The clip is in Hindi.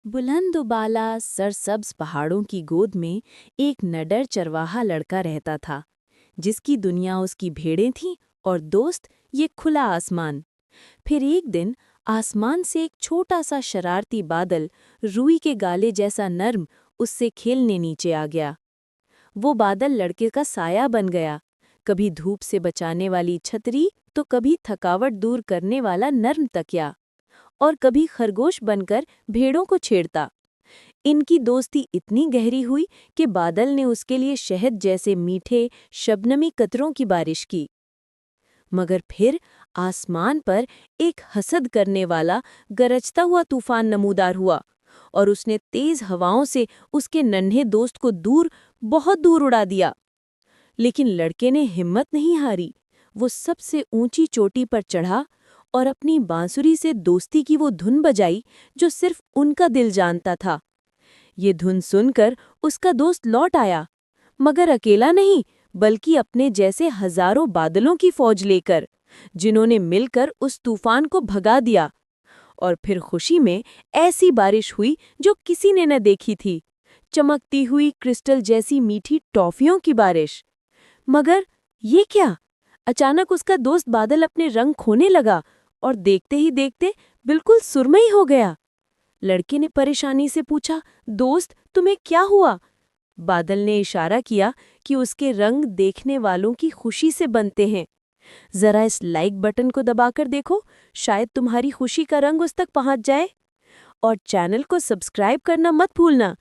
बुलंदुबाला सरसब्ज पहाड़ों की गोद में एक नडर चरवाहा लड़का रहता था, जिसकी दुनिया उसकी भेड़ें थीं और दोस्त ये खुला आसमान। फिर एक दिन आसमान से एक छोटा सा शरारती बादल, रुई के गाले जैसा नर्म, उससे खेलने नीचे आ गया। वो बादल लड़के का साया बन गया, कभी धूप से बचाने वाली छतरी तो कभी थकावट दूर करने वाला नर्म तकिया, और कभी खरगोश बनकर भेड़ों को छेड़ता। इनकी दोस्ती इतनी गहरी हुई कि बादल ने उसके लिए शहद जैसे मीठे शबनमी कतरों की बारिश की। मगर फिर आसमान पर एक हसद करने वाला गरजता हुआ तूफान नमूदार हुआ, और उसने तेज हवाओं से उसके नन्हे दोस्त को दूर, बहुत दूर उड़ा दिया। लेकिन लड़के ने हिम्मत नहीं हारी। वो सबसे ऊंची चोटी पर चढ़ा और अपनी बांसुरी से दोस्ती की वो धुन बजाई जो सिर्फ उनका दिल जानता था। ये धुन सुनकर उसका दोस्त लौट आया, मगर अकेला नहीं, बल्कि अपने जैसे हजारों बादलों की फौज लेकर, जिन्होंने मिलकर उस तूफान को भगा दिया। और फिर खुशी में ऐसी बारिश हुई जो किसी ने न देखी थी, चमकती हुई क्रिस्टल जैसी मीठी टॉफियों की बारिश। मगर ये क्या? अचानक उसका दोस्त बादल अपने रंग खोने लगा और देखते ही देखते बिल्कुल सुरमई हो गया। लड़के ने परेशानी से पूछा, दोस्त तुम्हें क्या हुआ? बादल ने इशारा किया कि उसके रंग देखने वालों की खुशी से बनते हैं। जरा इस लाइक बटन को दबाकर देखो, शायद तुम्हारी खुशी का रंग उस तक पहुंच जाए। और चैनल को सब्सक्राइब करना मत भूलना,